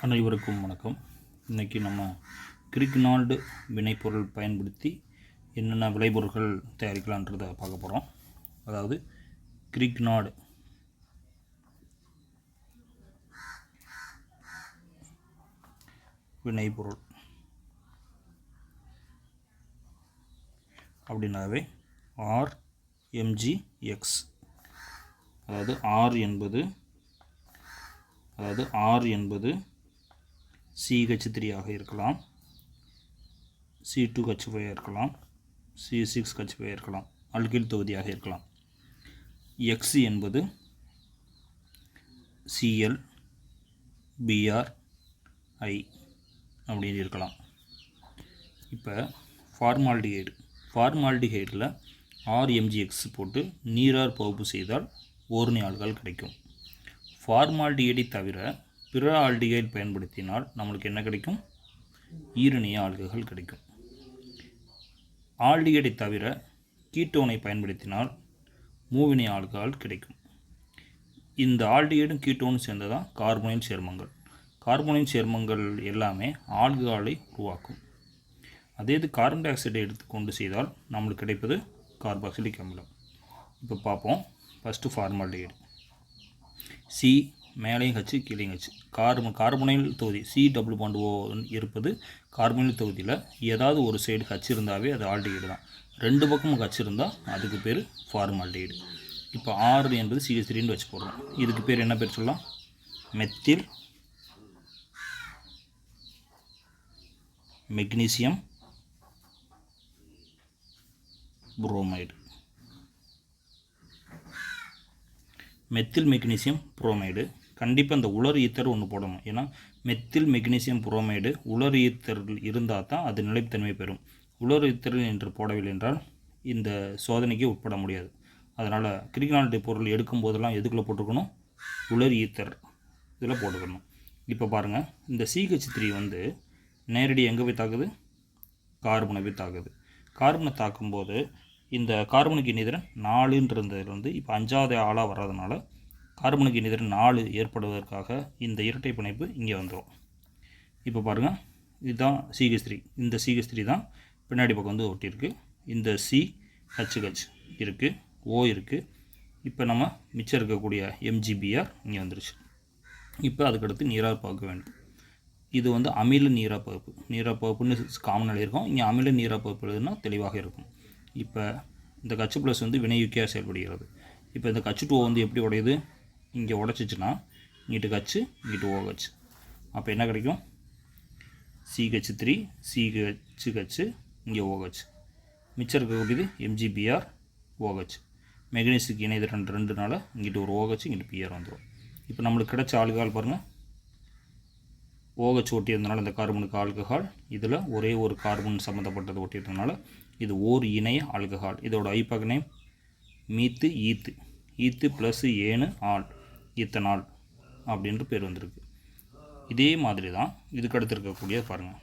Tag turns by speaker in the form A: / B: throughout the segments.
A: அனைவருக்கும் வணக்கம். இன்றைக்கி நம்ம கிரிக்னால்டு வினைப்பொருள் பயன்படுத்தி என்னென்ன விளைபொருட்கள் தயாரிக்கலான்றதை பார்க்க போகிறோம். அதாவது கிரிக்னால்டு வினைப்பொருள் அப்படின்னாவே RMgX. அதாவது R என்பது CH3 ஆக இருக்கலாம், C2H5 இருக்கலாம், C6H5 இருக்கலாம், அல்கைல் தொகுதியாக இருக்கலாம். X என்பது Cl Br I அப்படின்னு இருக்கலாம். இப்போ ஃபார்மால்டிஹைடில் RMgX போட்டு நீரார் பகுப்பு செய்தால் ஓர்னி ஆல்கஹால் கிடைக்கும். ஃபார்மால்டிஹைடை தவிர பிற ஆல்டிஹைட் பயன்படுத்தினால் நம்மளுக்கு என்ன கிடைக்கும்? ஈரணிய ஆல்கஹால் கிடைக்கும். ஆல்டிஹைடை தவிர கீட்டோனை பயன்படுத்தினால் மூவிணைய ஆல்கஹால் கிடைக்கும். இந்த ஆல்டிஹைடும் கீட்டோனும் சேர்ந்து தான் கார்பனைல் சேர்மங்கள். கார்பனைல் சேர்மங்கள் எல்லாமே ஆல்கஹாலை உருவாக்கும். அதே இது கார்பன் டை ஆக்சைடை எடுத்துக்கொண்டு செய்தால் நம்மளுக்கு கிடைப்பது கார்பாக்சிலிக் அமிலம். இப்போ பார்ப்போம். First formaldehyde. சி மேலேயும் ஹச்சு கீழேயும் ஹச்சு. கார்பனைல் தொகுதி COO இருப்பது கார்பனைல் தொகுதியில் ஏதாவது ஒரு சைடு ஹச்சு இருந்தாவே அது ஆல்டிஹைடு தான். ரெண்டு பக்கமும் ஹச்சு இருந்தால் அதுக்கு பேர் ஃபார்மால்டிஹைடு. இப்போ R என்பது CH3 வச்சு போடுறோம். இதுக்கு பேர் என்ன பேர் சொல்லலாம்? Methyl magnesium bromide. Methyl magnesium bromide. கண்டிப்பாக இந்த உலர் ஈத்தர் ஒன்று போடணும். ஏன்னா மெத்தில் மெக்னீசியம் புரோமைடு உலர் ஈத்தர் இருந்தால் தான் அது நிலைத்தன்மை பெறும். உலர் ஈத்தர் என்று போடவில்லை என்றால் இந்த சோதனைக்கு உட்பட முடியாது. அதனால் கிரிக்னால்டு பொருள் எடுக்கும் போதெல்லாம் எதுக்குள்ளே போட்டுக்கணும்? உலர் ஈத்தர் இதில் போட்டுக்கணும். இப்போ பாருங்கள், இந்த CH3 வந்து நேரடி எங்கே போய் தாக்குது? கார்பனை போய் தாக்குது. கார்பனை தாக்கும்போது இந்த கார்பனுக்கு இணைதிறன் 4ன்றதுலேருந்து இப்போ 5வது ஆளாக வர்றதுனால கார்பனுக்கு இணைதிறன் 4 ஏற்படுவதற்காக இந்த இரட்டை பிணைப்பு இங்கே வந்துடும். இப்போ பாருங்கள், இதுதான் CH3. இந்த CH3 தான் பின்னாடி பக்கம் வந்து ஒட்டியிருக்கு. இந்த CHH இருக்குது, O இருக்குது. இப்போ நம்ம மிச்சம் இருக்கக்கூடிய MgBr இங்கே வந்துருச்சு. இப்போ அதுக்கடுத்து நீரார் பகுக்க வேண்டும். இது வந்து அமில நீரா பகுப்பு. நீரா பகுப்புன்னு காமனாக இருக்கும். இங்கே அமில நீரா பகுப்புனா தெளிவாக இருக்கும். இப்போ இந்த கச்சு ப்ளஸ் வந்து வினையூக்கியாக செயல்படுகிறது. இப்போ இந்த கச்சு 2 வந்து எப்படி உடையுது? இங்கே உடைச்சிச்சுன்னா இங்கிட்டு கச்சு, இங்கிட்டு OH. அப்போ என்ன கிடைக்கும்? CH3 CHH இங்கே OH. மிச்சம் இருக்கக்கூடியது MgBr OH. மெக்னீசியத்துக்கு இணைதிறன் 2னால இங்கிட்டு ஒரு OH, இங்கிட்டு Br வந்துடும். இப்போ நம்மளுக்கு கிடைச்ச ஆல்கஹால் பாருங்கள், OH ஒட்டியிருந்தனால இந்த கார்பனுக்கு ஆல்கஹால், இதில் ஒரே ஒரு கார்பன் சம்மந்தப்பட்டது ஒட்டியிருந்தனால இது ஓர் இணைய ஆல்கஹால். இதோட ஐப்பாக் நேம் மீத்து ஈத்து ப்ளஸ் ஏனு ஆல் ஈத்தனால் அப்படின்ற பேர் வந்திருக்கு. இதே மாதிரி தான் இதுக்கு அடுத்து இருக்கக்கூடிய பாருங்கள்,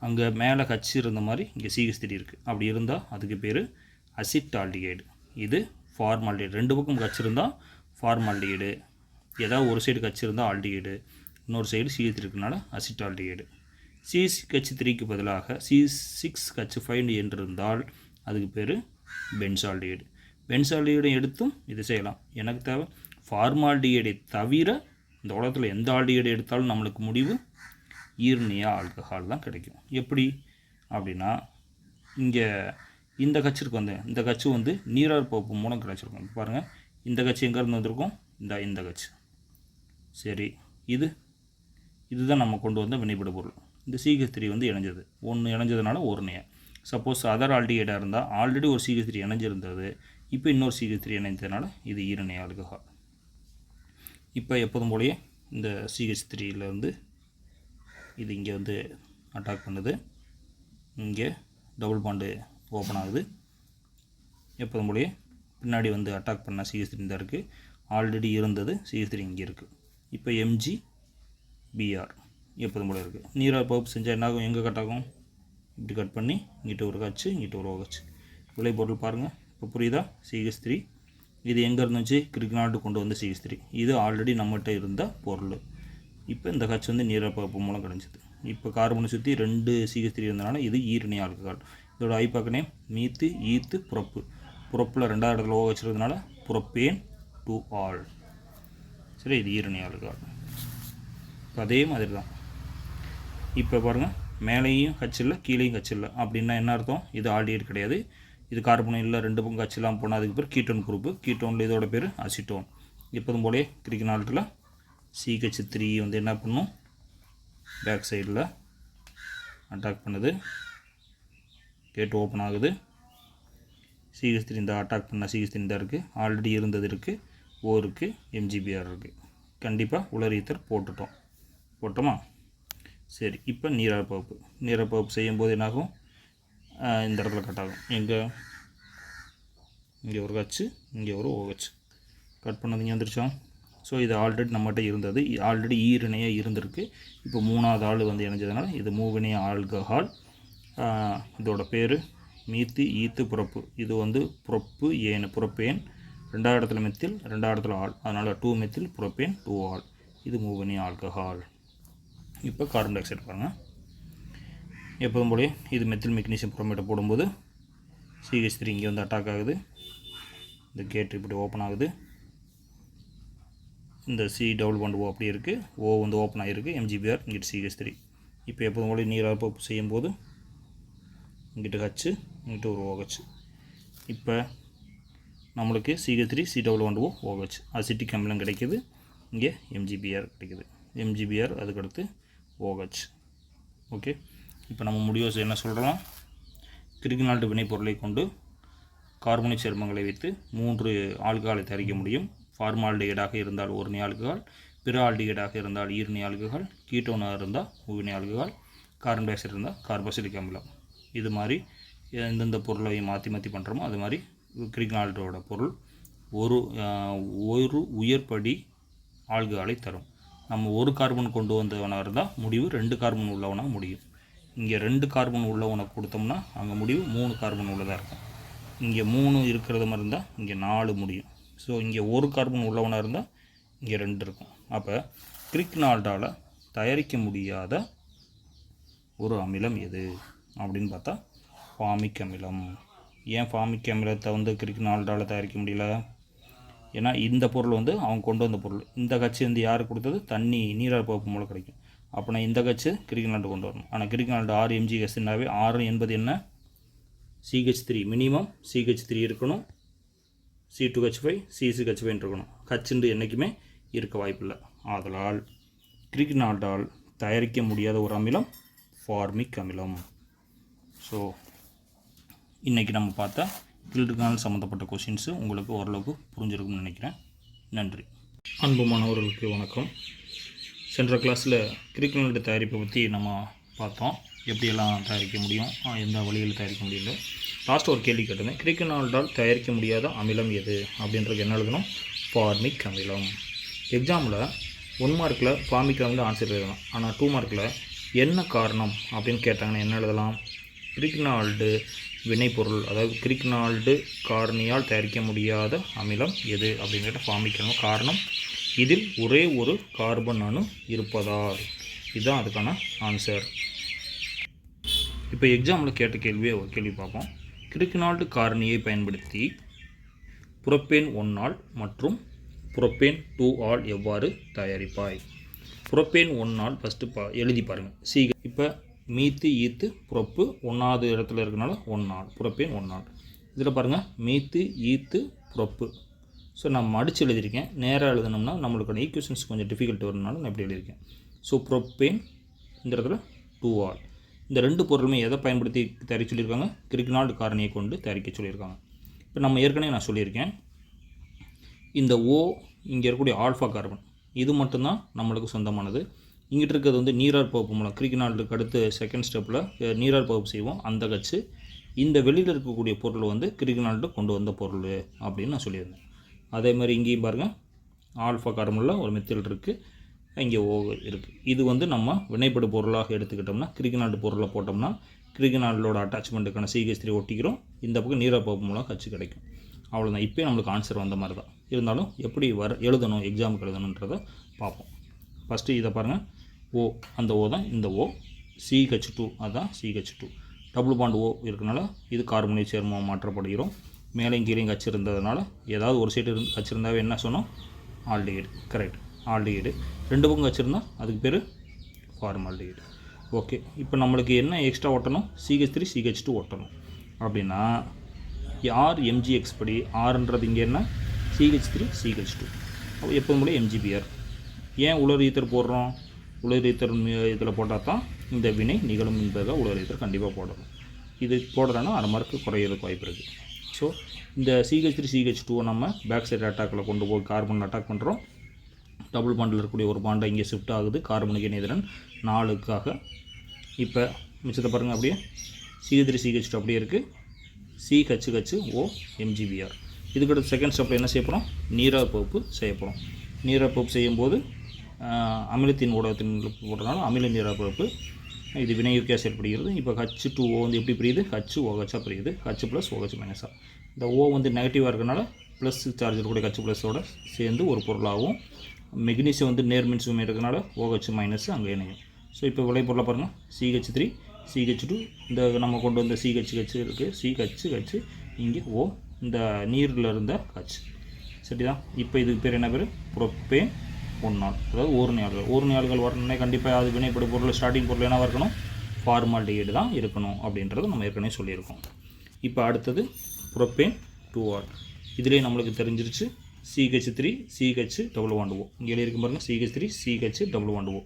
A: அங்கே மேலே ஹச்சு இருந்த மாதிரி இங்கே CH3 இருக்குது. அப்படி இருந்தால் அதுக்கு பேர் அசிட்டால்டிஹைடு. இது ஃபார்மால்டிஹைடு. ரெண்டு பக்கம் ஹச்சு இருந்தால் ஃபார்மால்டிஹைடு. ஏதாவது ஒரு சைடு ஹச்சு இருந்தால் ஆல்டிஹைடு, இன்னொரு சைடு CH3 இருக்கிறனால அசிட்டால்டிஹைடு. CH3க்கு பதிலாக C6H5 என்று இருந்தால் அதுக்கு பேர் பென்சால்டிஹைடு. பென்சால்டிஹைடை எடுத்தும் இது செய்யலாம். எனக்கு தேவை ஃபார்மால்டிஹைடை தவிர இந்த உலகத்தில் எந்த ஆல்டிஹைடை எடுத்தாலும் நம்மளுக்கு முடிவு ஈரணிய ஆல்கஹால் தான் கிடைக்கும். எப்படி அப்படின்னா, இங்கே இந்த கட்சிருக்கு இந்த கட்சி வந்து நீரார் பகுப்பு மூலம் கிடச்சிருக்கும். இப்போ பாருங்கள், இந்த கட்சி எங்கேருந்து வந்திருக்கும்? இந்த கட்சி. சரி, இதுதான் நம்ம கொண்டு வந்த வினைபடு பொருள். இந்த CH3 வந்து இணைஞ்சது. ஒன்று இணைஞ்சதுனால ஓர்னிய. சப்போஸ் அதர் ஆல்டிஹைடாக இருந்தால் ஆல்ரெடி ஒரு CH3 இணைஞ்சிருந்தது, இப்போ இன்னொரு CH3 இணைந்ததுனால இது ஈரணிய ஆல்கஹால். இப்போ எப்போதும் போலயே இந்த CH3லேருந்து இது இங்கே வந்து அட்டாக் பண்ணுது. இங்கே டபுள் பாண்டு ஓப்பன் ஆகுது. எப்போதும் போலயே பின்னாடி வந்து அட்டாக் பண்ண CH3 தான் இருக்குது. ஆல்ரெடி இருந்தது CH3 இங்கே இருக்குது. இப்போ MgBr எப்போதும் போல இருக்குது. நீரார் பகுப்பு செஞ்சால் என்னாகும்? எங்கே கட் ஆகும்? இப்படி கட் பண்ணி இங்கிட்ட ஒரு ஹச்சு, இங்கிட்ட ஒரு OH. விளைபொருள் பாருங்கள், இப்போ புரியுதா? CH3 இது எங்கே இருந்துச்சு? கிரிக்னால்டு கொண்டு வந்து CH3. இது ஆல்ரெடி நம்மகிட்ட இருந்த பொருள். இப்போ இந்த ஹச் வந்து நீராற்பகுப்பு மூலம் கிடைச்சிது. இப்போ கார்பனை சுற்றி 2 CH3 இருந்தனால இது ஈரணி ஆல்கஹால். இதோட ஐப்பாக்கு நேம் மீத்து ஈத்து புரப்பு. புரப்பில் 2வது இடத்துல ஓ வச்சுருந்தனால புரப்பேன் 2 ஆல். சரி, இது ஈரணி ஆல்கஹால். இப்போ அதே மாதிரி தான். இப்போ பாருங்கள், மேலேயும் ஹச் இல்லை கீழேயும் ஹச் இல்லை அப்படின்னா என்ன அர்த்தம்? இது ஆல்டிஹைட் கிடையாது. இது கார்பனும் இல்லை, 2 பங்கு ஹச் இல்லாமல் போனால் அதுக்கு பேர் கீட்டோன் குரூப்பு. கீட்டோனில் இதோட பேர் அசிட்டோன். எப்போதும் போலே கிரிக்கனால்ட்டில் CH3 வந்து என்ன பண்ணும்? பேக் சைடில் அட்டாக் பண்ணுது. கேட் ஓப்பன் ஆகுது. CH3 இந்த அட்டாக் பண்ண CH3 தான் இருக்குது. ஆல்ரெடி இருந்தது இருக்குது. ஓ இருக்குது, MgBr இருக்குது. கண்டிப்பாக உலர் ஈத்தர் போட்டோமா? சரி, இப்போ நீராற்பகுப்பு. நீராற்பகுப்பு செய்யும்போது என்னாகும்? இந்த இடத்துல கட் ஆகும். இங்கே ஒரு ஹச்சு, இங்கே ஒரு OH. கட் பண்ணது இங்கே வந்துருச்சா? ஸோ இது ஆல்ரெடி நம்மகிட்ட இருந்தது. ஆல்ரெடி ஈரணையாக இருந்திருக்கு. இப்போ 3வது ஆள் வந்து இணைஞ்சதுனால இது மூவிணைய ஆல்கஹால். இதோட பேர் மீத்து ஈத்து புரப்பு. இது வந்து புரப்பு ஏன் புரப்பேன். 2வது இடத்துல மெத்தில், 2வது இடத்துல ஆள், அதனால் 2 மெத்தில் புரப்பேன் 2 ஆல். இது மூவிணைய ஆல்கஹால். இப்போ கார்பன் டை ஆக்சைடு பாருங்கள். எப்போதும் போலே இது மெத்தில் மெக்னீசியம் புரோமேட்டை போடும்போது CH3 இங்கே வந்து அட்டாக் ஆகுது. இந்த கேட் இப்படி ஓப்பன் ஆகுது. இந்த C+O அப்படி இருக்குது. ஓ வந்து ஓப்பன் ஆகிருக்கு. MgBr இங்கிட்டு CH3. இப்போ எப்போதும் போல நீராற்பகுப்பு செய்யும்போது இங்கிட்டு ஹச்சு, இங்கிட்டு ஒரு OH. இப்போ நம்மளுக்கு CH3 C+O OH அசிட்டிக் அமிலம் கிடைக்கிது. இங்கே MgBr கிடைக்கிது. MgBr அதுக்கடுத்து OH. ஓகே, இப்போ நம்ம முடிவு என்ன சொல்கிறோம்? கிரிக்னால்ட் வினைப்பொருளை கொண்டு கார்பனிக் சேர்மங்களை வைத்து 3 ஆல்கஹாலை தயாரிக்க முடியும். ஃபார்மால்டிஹைடாக இருந்தால் ஓரணி ஆல்கஹால், பிற ஆல்டிஹைடாக இருந்தால் ஈரணி ஆல்கஹால், கீட்டோனாக இருந்தால் மூவிணி ஆல்கஹால், கார்பன் டை ஆக்சைடு இருந்தால் கார்பாக்சிலிக் அமிலம். இது மாதிரி எந்தெந்த பொருளை மாற்றி பண்ணுறோமோ அது மாதிரி கிரிக்னால்டோட பொருள் ஒரு உயர்படி ஆல்கஹாலை தரும். நம்ம ஒரு கார்பன் கொண்டு வந்தவனாக இருந்தால் முடிவு 2 கார்பன் உள்ளவனாக முடியும். இங்கே 2 கார்பன் உள்ளவனை கொடுத்தோம்னா அங்கே முடிவு 3 கார்பன் உள்ளதாக இருக்கும். இங்கே 3 இருக்கிறது மாதிரி இருந்தால் இங்கே 4 முடியும். ஸோ இங்கே 1 கார்பன் உள்ளவனாக இருந்தால் இங்கே 2 இருக்கும். அப்போ கிரிக்னால்டால் தயாரிக்க முடியாத ஒரு அமிலம் எது அப்படின்னு பார்த்தா ஃபார்மிக் அமிலம். ஏன் ஃபார்மிக் அமிலத்தை வந்து கிரிக்னால்டால் தயாரிக்க முடியல? ஏன்னா இந்த பொருள் வந்து அவங்க கொண்டு வந்த பொருள். இந்த கட்சி வந்து யார் கொடுத்தது? தண்ணி நீராற்பகுப்பு மூலம் கிடைக்கும். அப்போனா இந்த கட்சி கிரிக்னால்டு கொண்டு வரணும். ஆனால் கிரிக்னால்டு 6 mgSனாவே 6 என்பது என்ன? CH3 மினிமம் CH3 இருக்கணும், C2H5 C6H5 இருக்கணும். ஹச்சுண்டு என்றைக்குமே இருக்க வாய்ப்பில்லை. ஆதலால் கிரிக்னால்டால் தயாரிக்க முடியாத ஒரு அமிலம் ஃபார்மிக் அமிலம். ஸோ இன்றைக்கி நம்ம பார்த்தா கிரிக்னால் சம்மந்தப்பட்ட கொஷின்ஸு உங்களுக்கு ஓரளவுக்கு புரிஞ்சிருக்கும்னு நினைக்கிறேன். நன்றி. அன்பு மாணவர்களுக்கு வணக்கம். சென்ற கிளாஸில் கிரிக்னால்டு தயாரிப்பை பற்றி நம்ம பார்த்தோம். எப்படியெல்லாம் தயாரிக்க முடியும், எந்த வழியில் தயாரிக்க முடியல. லாஸ்ட் ஒரு கேள்வி கேட்டிருந்தேன். கிரிக்னால்டால் தயாரிக்க முடியாத அமிலம் எது அப்படின்றது என்ன எழுதணும்? ஃபார்மிக் அமிலம். எக்ஸாமில் 1 மார்க்கில் ஃபார்மிக் அமிலம் ஆன்சர் எழுதலாம். ஆனால் 2 மார்க்கில் என்ன காரணம் அப்படின்னு கேட்டாங்கன்னா என்ன எழுதலாம்? கிரிக்னால்டு வினைப்பொருள், அதாவது கிரிக்னால்டு காரணியால் தயாரிக்க முடியாத அமிலம் எது அப்படின்னு கேட்டால் ஃபார்மிக் அமிலம். காரணம், இதில் ஒரே ஒரு கார்பன் அணு இருப்பதால். இதுதான் அதுக்கான ஆன்சர். இப்போ எக்ஸாமில் கேட்ட கேள்வியை ஒரு கேள்வி பார்ப்போம். கிரிக்னால்டு காரணியை பயன்படுத்தி புரப்பேன் 1 ஆல் மற்றும் புரப்பேன் 2 ஆல் எவ்வாறு தயாரிப்பாய்? புரப்பேன் 1 ஆல் ஃபஸ்ட்டு எழுதி பாருங்கள். இப்போ மீத்து ஈத்து புரப்பு 1வது இடத்துல இருக்கனால 1 ஆல், புரப்பேன் 1 ஆல். இதில் பாருங்கள் மீத்து ஈத்து புரப்பு. ஸோ நான் மடித்து எழுதியிருக்கேன். நேராக எழுதணும்னா நம்மளுக்கான ஈக்குவேஷன்ஸ் கொஞ்சம் டிஃபிகல்ட் வரணுனால நான் இப்படி எழுதியிருக்கேன். ஸோ புரப்பேன் இந்த இடத்துல 2 ஆல். இந்த 2 பொருளுமே எதை பயன்படுத்தி தயாரிக்க சொல்லியிருக்காங்க? கிரிக்னால்டு காரணியை கொண்டு தயாரிக்க சொல்லியிருக்காங்க. இப்போ நம்ம ஏற்கனவே நான் சொல்லியிருக்கேன், இந்த O இங்கே இருக்கக்கூடிய ஆல்ஃபா கார்பன் இது மட்டும்தான் நம்மளுக்கு சொந்தமானது. இங்கிட்டு இருக்கிறது வந்து நீராற்பகுப்பு மூலம் கிரிக்னால்டுக்கு அடுத்து செகண்ட் ஸ்டெப்பில் நீராற்பகுப்பு செய்வோம். அந்த கட்சி இந்த வெளியில் இருக்கக்கூடிய பொருள் வந்து கிரிக்னால்டு கொண்டு வந்த பொருள் அப்படின்னு நான் சொல்லியிருந்தேன். அதே மாதிரி இங்கேயும் பாருங்கள், ஆல்ஃபா கார்பனில் ஒரு மெத்தில் இருக்குது, இங்கே O இருக்குது. இது வந்து நம்ம வினைப்படு பொருளாக எடுத்துக்கிட்டோம்னா கிரிக்னால்டு பொருளை போட்டோம்னா கிரிக்னால்டோட அட்டாச்மெண்ட்டுக்கான CH3 ஒட்டிக்கிறோம். இந்த பக்கம் நீராற்பகுப்பு மூலம் கட்சி கிடைக்கும். அவ்வளோதான். இப்போ நம்மளுக்கு ஆன்சர் வந்த மாதிரி தான். இருந்தாலும் எப்படி எழுதணும், எக்ஸாமுக்கு எழுதணுன்றதை பார்ப்போம். ஃபஸ்ட்டு இதை பாருங்கள், ஓ அந்த ஓ தான் இந்த ஓ, CH2 அதுதான் CH2. டபுள் பாண்ட் ஓ இருக்கனால இது கார்பனை சேர்மமாக மாற்றப்படுகிறோம். மேலேயும் கீழேயும் கட்சி இருந்ததுனால ஏதாவது ஒரு சைடு கட்சி இருந்தாவே என்ன சொன்னோம், ஆல்டிஹைடு. Correct, aldehyde. 2 பக்கம் கட்சிருந்தா அதுக்கு பேர் ஃபார்மால்டிஹைடு. ஓகே, இப்போ நம்மளுக்கு என்ன எக்ஸ்ட்ரா ஒட்டணும், CH3 CH2 ஒட்டணும். அப்படின்னா யார் MgX படி ஆர்ன்றது இங்கே என்ன, CH3 CH2. அப்போ எப்போதும் போல MgBr. ஏன் உலர் ஈத்தர் போடுறோம், உலர் ஈத்தர் இதில் போட்டால் தான் இந்த வினை நிகழும் என்பதாக உலர் ஈத்தர் கண்டிப்பாக போடணும். இது போடுறோன்னா 1/2 மார்க்கு குறையிறதுக்கு வாய்ப்பு இருக்குது. ஸோ இந்த CH3 CH2 நம்ம பேக் சைடு அட்டாக்கில் கொண்டு போய் கார்பன் அட்டாக் பண்ணுறோம். டபுள் பாண்டில் இருக்கக்கூடிய ஒரு பாண்டை இங்கே ஷிஃப்ட் ஆகுது, கார்பனுக்கு எதிரன் 4க்காக. இப்போ மிச்சத்தை பாருங்கள், அப்படியே CH3 CH2 அப்படியே இருக்குது, CHO MgBr. இதுக்கடுத்து செகண்ட் ஸ்டெப்பில் என்ன செய்ய போகிறோம், நீராற்பகுப்பு செய்ய போகிறோம். நீராற்பகுப்பு செய்யும்போது அமிலத்தின் ஊடகத்தின் போடுறதுனால அமில நீராற்பகுப்பு இது வினையூக்கியாக செயல்படுகிறது. இப்போ H2O வந்து எப்படி பிரியுது, HOH பிரியுது, H ப்ளஸ் OH மைனஸாக. இந்த O வந்து நெகட்டிவாக இருக்கனால ப்ளஸ் சார்ஜ் இருக்கக்கூடிய H ப்ளஸோட சேர்ந்து ஒரு பொருளாகவும், மெக்னீசியம் வந்து நேர்மின் சுமை இருக்கனால OH மைனஸ் அங்கே இணையும். ஸோ இப்போ விளைபொருளை பாருங்கள், CH3 CH2, இந்த நம்ம கொண்டு வந்த CHH இருக்குது, CHH, இங்கே O, இந்த நீரில் இருந்த H. சரிதான். இப்போ இதுக்கு பேர் என்ன பேர், புரோப்பேன் ஒன்னால், அதாவது ஓர்ணியாள்கள். ஓர்ணியாள்கள் வரணுன்னே கண்டிப்பாக அது வினைப்படு பொருள் ஸ்டார்டிங் பொருள் என்னவாக இருக்கணும், ஃபார்மால்டிஹைடு தான் இருக்கணும் அப்படின்றது நம்ம ஏற்கனவே சொல்லியிருக்கோம். இப்போ அடுத்தது புரோப்பேன் 2R. இதிலே நம்மளுக்கு தெரிஞ்சிருச்சு CH3 CH double bond O. இங்கே எழுதியிருக்கும் பாருங்கள், CH3 CH double bond O.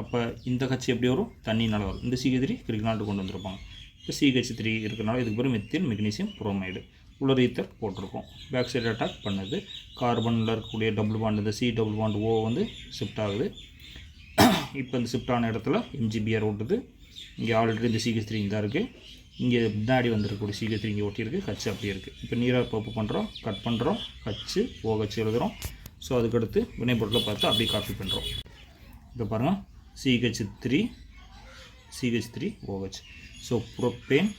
A: அப்போ இந்த கட்சி எப்படி வரும், தண்ணினால் வரும். இந்த CH3 கிரிக்னால்ட்டு கொண்டு வந்திருப்பாங்க. இப்போ CH3 இருக்கிறனால இதுக்கு பேர் மெத்தில் மெக்னீசியம் புரோமைடு. உலர் ஈத்தர் போட்டிருக்கோம். பேக் சைடு அட்டாக் பண்ணுது, கார்பனில் இருக்கக்கூடிய டபுள் பாண்ட் இந்த C டபுள் பாண்ட் O வந்து ஷிஃப்ட் ஆகுது. இப்போ இந்த ஷிஃப்ட் ஆன இடத்துல MgBr ஓட்டுது. இங்கே ஆல்ரெடி இந்த CH3 இங்கே தான் இருக்குது, இங்கே முன்னாடி வந்துருக்கக்கூடிய CH3 இங்கே ஒட்டியிருக்கு, H அப்படியே இருக்குது. இப்போ நீராற்பகுப்பு பண்ணுறோம், கட் பண்ணுறோம், HOH எழுதுகிறோம். ஸோ அதுக்கடுத்து வினைப்பொருட்களை பார்த்து அப்படியே காப்பி பண்ணுறோம். இப்போ பாருங்கள், CH3OH. ஸோ புரோப்பேன்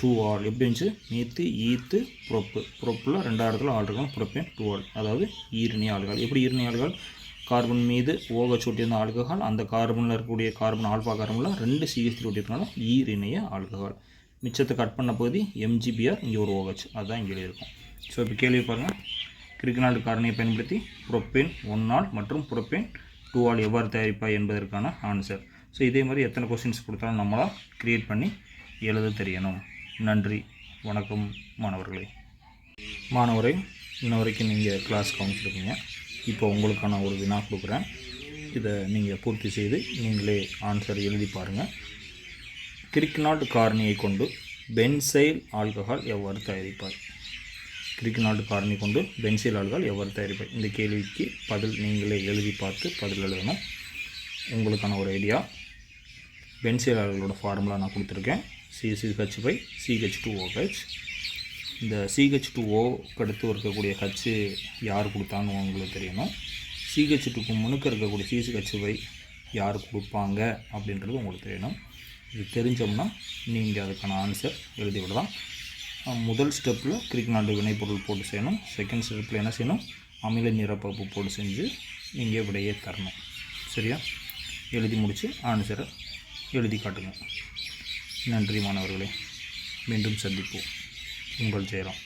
A: 2R எப்படி இருந்துச்சு, மீத்து ஈத்து புரோப்பில் 2வது இடத்துல ஆள் இருக்கலாம், புரோப்பேன் 2R, அதாவது ஈரணிய ஆல்கஹால். எப்படி ஈரணிய ஆல்கஹால், கார்பன் மீது OH ஒட்டியிருந்த ஆல்கஹால், அந்த கார்பனில் இருக்கக்கூடிய கார்பன் ஆல்பா கார்பனில் 2 CH3 ஒட்டியிருக்கனால ஈரிணைய ஆல்கஹால். மிச்சத்தை கட் பண்ண பகுதி MgBr, இங்கே ஒரு OH, அதுதான் இங்கே எழுதியிருக்கும். ஸோ இப்போ கேள்வி பாருங்கள், கிரிக்னால்டு காரணியை பயன்படுத்தி புரோப்பேன் 1ஆல் மற்றும் புரோப்பேன் 2ஆல் எவ்வாறு தயாரிப்பாய் என்பதற்கான ஆன்சர். ஸோ இதே மாதிரி எத்தனை கொஸ்டின்ஸ் கொடுத்தாலும் நம்மளால் க்ரியேட் பண்ணி எழுத தெரியணும். நன்றி, வணக்கம் மாணவர்களே. மாணவரை, இன்ன வரைக்கும் நீங்கள் கிளாஸ் கவனிச்சிருக்கீங்க. இப்போ உங்களுக்கான ஒரு வினா கொடுக்குறேன். இதை நீங்கள் பூர்த்தி செய்து நீங்களே ஆன்சர் எழுதி பாருங்கள். கிரிக்னால்டு காரணியை கொண்டு பென்சைல் ஆல்கஹால் எவ்வாறு தயாரிப்பார்? கிரிக்னால்டு காரணி கொண்டு பென்சைல் ஆல்கஹால் எவ்வாறு தயாரிப்பார்? இந்த கேள்விக்கு பதில் நீங்களே எழுதி பார்த்து பதில் எழுதணும். உங்களுக்கான ஒரு ஐடியா, பென்சைல் ஆல்கஹாலோட ஃபார்முலா நான் கொடுத்துருக்கேன், CH5 CH2OH. இந்த CH2O அடுத்து இருக்கக்கூடிய H யார் கொடுத்தான்னு உங்களுக்கு தெரியணும். CH2க்கு முன்னுக்கு இருக்கக்கூடிய CH5 யார் கொடுப்பாங்க அப்படின்றது உங்களுக்கு தெரியணும். இது தெரிஞ்சோம்னா நீங்கள் அதுக்கான ஆன்சர் எழுதி விடலாம். முதல் ஸ்டெப்பில் கிரிக்னால்டு வினைப்பொருள் போட்டு செய்யணும். செகண்ட் ஸ்டெப்பில் என்ன செய்யணும், அமில நீராற்பகுப்பு போட்டு செஞ்சு நீங்கள் விடையே தரணும். சரியா? எழுதி முடித்து ஆன்சரை எழுதி காட்டுங்க. நன்றி மாணவர்களே, மீண்டும் சந்திப்போம். உங்கள் ஜெயராம்.